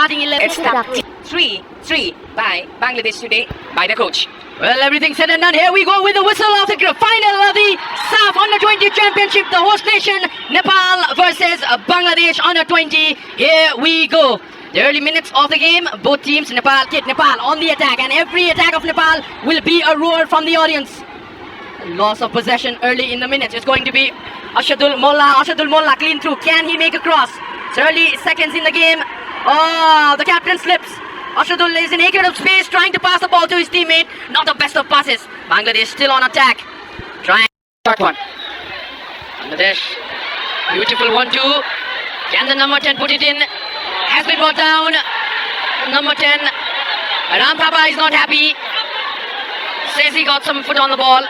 starting 11. It's 3-3 by Bangladesh today by the coach. Well, everything said and done. Here we go with the whistle of the final of the SAF Under-20 Championship. The host nation, Nepal versus Bangladesh Under-20. Here we go. The early minutes of the game, both teams, Nepal on the attack, and every attack of Nepal will be a roar from the audience. Loss of possession early in the minutes. It's going to be Ashadul Molla clean through. Can he make a cross? It's early seconds in the game. Oh, the captain slips. Ashadul is in acre of space trying to pass the ball to his teammate. Not the best of passes. Bangladesh still on attack. Trying short one. Bangladesh. Beautiful 1-2. Can the number 10 put it in? Has been brought down. Number 10. Ram Thapa is not happy. Says he got some foot on the ball.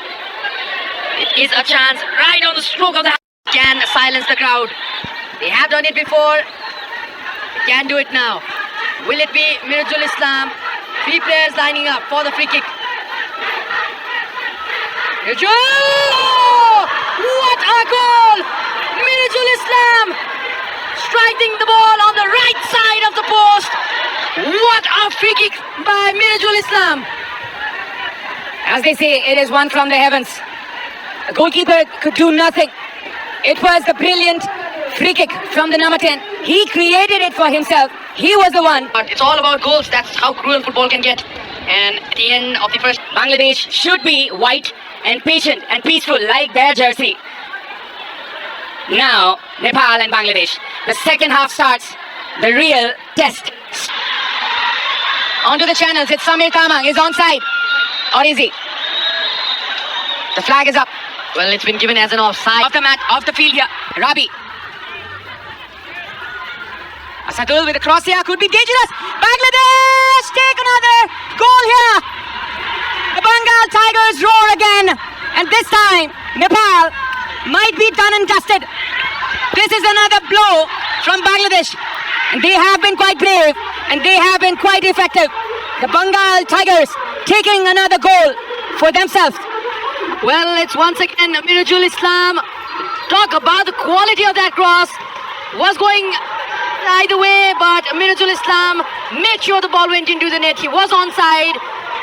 It is a chance right on the stroke of the hand. Can silence the crowd. They have done it before. They can do it now. Will it be Mirajul Islam? 3 players lining up for the free kick. Mirajul! What a goal! Mirajul Islam striking the ball on the right side of the post. What a free kick by Mirajul Islam. As they say, it is one from the heavens. The goalkeeper could do nothing. It was the brilliant free kick from the number 10. He created it for himself. He was the one. But it's all about goals. That's how cruel football can get. And at the end of the first, Bangladesh should be white and patient and peaceful like their jersey. Now, Nepal and Bangladesh. The second half starts. The real test. Onto the channels. It's Samir Kamang. Is onside. Or is he? The flag is up. well, it's been given as an offside. Off the mat, off the field here. Rabi. Asadul with a cross here. Could be dangerous. Bangladesh take another goal here. The Bengal Tigers roar again. And this time, Nepal might be done and dusted. This is another blow from Bangladesh. And they have been quite brave. And they have been quite effective. The Bengal Tigers taking another goal for themselves. Well, it's once again Mirajul Islam. Talk about the quality of that cross. Was going either way, but Mirajul Islam made sure the ball went into the net. He was onside.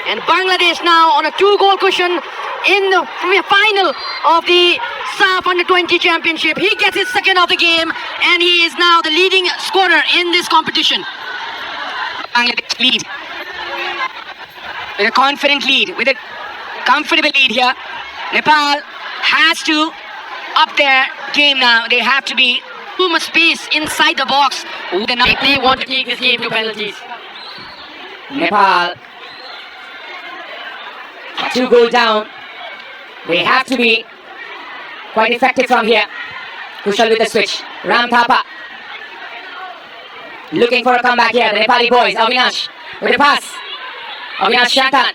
And Bangladesh now on a 2-goal cushion in the final of the SAF Under-20 Championship. He gets his second of the game, and he is now the leading scorer in this competition. Bangladesh lead. With a confident lead, with a comfortable lead here. Nepal has to up their game now. They have to be Too much space inside the box. They want to take this game to penalties. Nepal 2 goal down. They have to be quite effective from here. Kushal with the switch. Ram Thapa looking for a comeback here. The Nepali boys. Avinash with the pass. Avinash Shatan.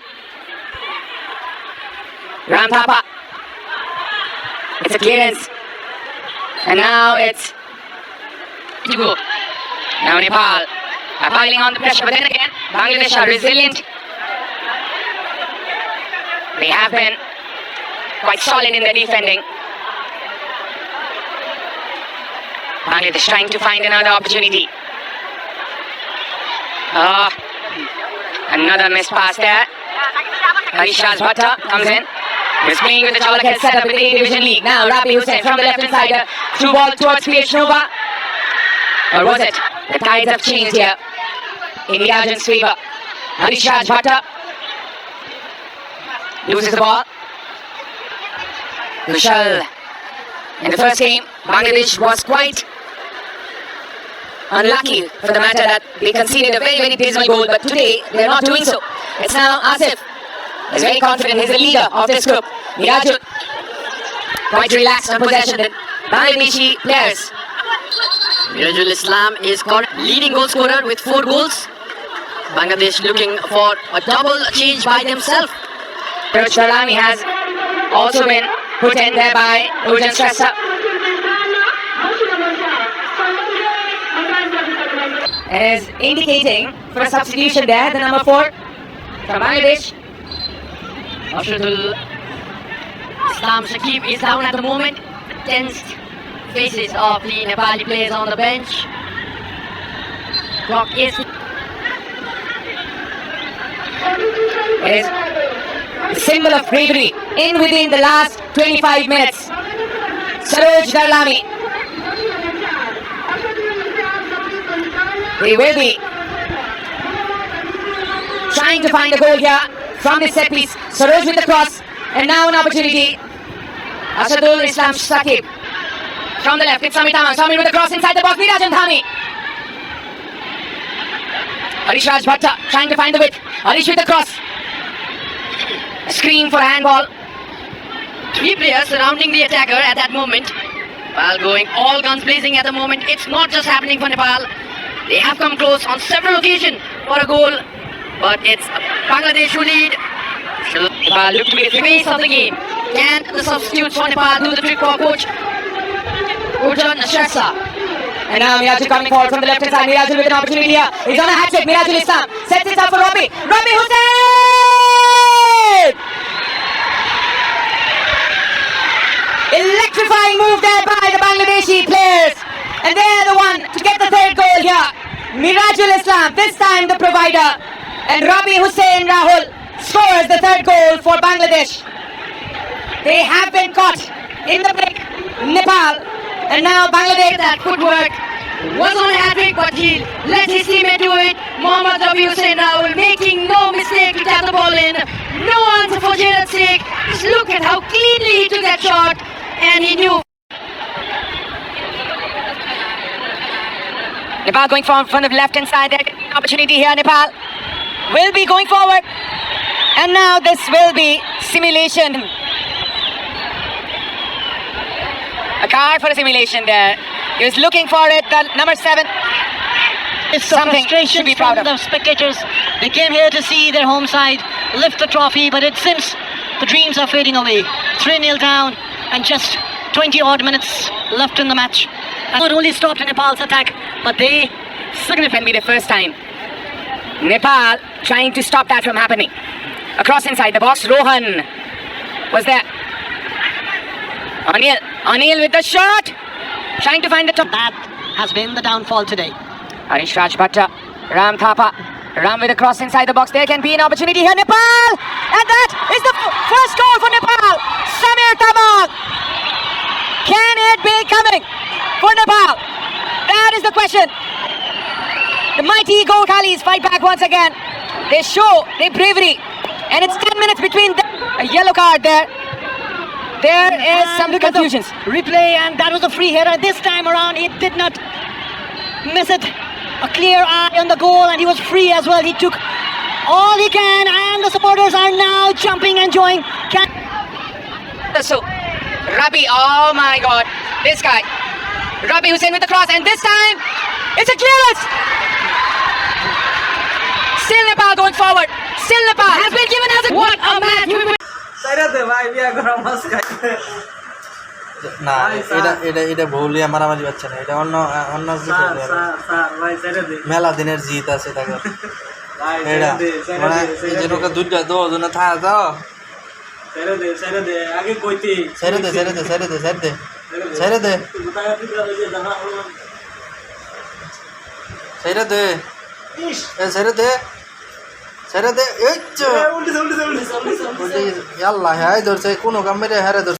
Ram Thapa. It's a clearance. And now it's Go. now Nepal are piling on the pressure. But then again, Bangladesh are resilient. They have been quite solid in their defending. Bangladesh trying to find another opportunity. Another missed pass there. Harishaz Bhatta comes in. He's playing with the Chalakhead setup in the A Division League. Now Rabi Hussain from the left-hand side. Through ball towards PH Nova. Or was it? The tides have changed here. In the Arjun's favor. Harishaz Bhatta loses the ball. Kushal. In the first game, Bangladesh was quite unlucky for the matter that they conceded a very, very dismal goal, but today they are not doing so. It's now Asif. He's very confident. He's the leader of this group. Mirajul quite relaxed on possession. The Bangladeshi players. Mirajul Islam is leading goal scorer with 4 goals. Bangladesh looking for a double change by themselves. Coach Shalami has also been put in there by Urjan Shrestha. It is indicating for a substitution there, the number 4 from Bangladesh. Ashadul Islam Shakib is down at the moment. Tensed faces of the Nepali players on the bench. Clock is is the symbol of bravery in within the last 25 minutes. Saroj Darlami. They will be trying to find a goal here from this set piece. Saroj with the cross, and now an opportunity. Asadul Islam Saqib from the left. It's Samir Taman. Samir with the cross inside the box. Mirajan Dhami. Harish Raj Bhatta trying to find the width. Harish with the cross. A screen for a handball. 3 players surrounding the attacker at that moment. While going all guns blazing at the moment. It's not just happening for Nepal. They have come close on several occasions for a goal. But it's Bangladesh who lead. Nepal look to be the face of the game. Can the substitutes for Nepal do the trick for coach Urjan Sharsa? And now Mirajul coming forward from the left hand side. Mirajul with an opportunity here. He's on a hat trick. Mirajul Islam sets it up for Robbie. Robbie Hussain! Electrifying move there by the Bangladeshi players. And they're the one to get the third goal here. Mirajul Islam, this time the provider. And Robbie Hussain Rahul scores the third goal for Bangladesh. They have been caught in the break. Nepal. And now Bangladesh. That footwork was on a hat-trick, but he let his teammate do it. Mohammad Rabi Hussain Rahul making no mistake to tap the ball in. No answer for Jared Sheikh. Just look at how cleanly he took that shot, and he knew. Nepal going from the left hand side. There opportunity here. Nepal will be going forward. And now this will be simulation. A card for a simulation there. He was looking for it. The number 7. It's the frustration from the spectators. They came here to see their home side lift the trophy, but it seems the dreams are fading away. 3-0 down and just 20 odd minutes left in the match. And not only stopped Nepal's attack, but they Significantly the first time. Nepal trying to stop that from happening. Across inside the box. Rohan was there. Anil with the shot. Trying to find the top. that has been the downfall today. Harish Raj Bhatta. Ram Thapa. Ram with a cross inside the box. There can be an opportunity here. Nepal! And that is the first goal for Nepal. Samir Taman. Can it be coming for Nepal? That is the question. The mighty Gorkhalis fight back once again. They show their bravery. And it's 10 minutes between them. A yellow card there. There is some Look at the confusions. replay, and that was a free header. This time around, he did not miss it. A clear eye on the goal, and he was free as well. He took all he can, and the supporters are now jumping and joining. So, Rabi, oh my God, this guy. Rabi Hussain with the cross, and this time, it's a clearance. Still Nepal going forward. Still Nepal has been given as a... What a match! না এটা এটা এটা ভুলিয়া মারামারি পাচ্ছে না, এটা অন্য অন্য কিছু মেলা দিনের জিত আছে তাকে এটা মানে এই যে নৌকা দুইটা দুজনে থাকা যাও ছেড়ে দে ছেড়ে দে ছেড়ে দে ছেড়ে দে ছেড়ে দে ছেড়ে দে ছেড়ে দে ছেড়ে দে ছেড়ে দে এই তো আল্লাহ হ্যাঁ ধরছে কোনো কাম মেরে হারে ধরছে।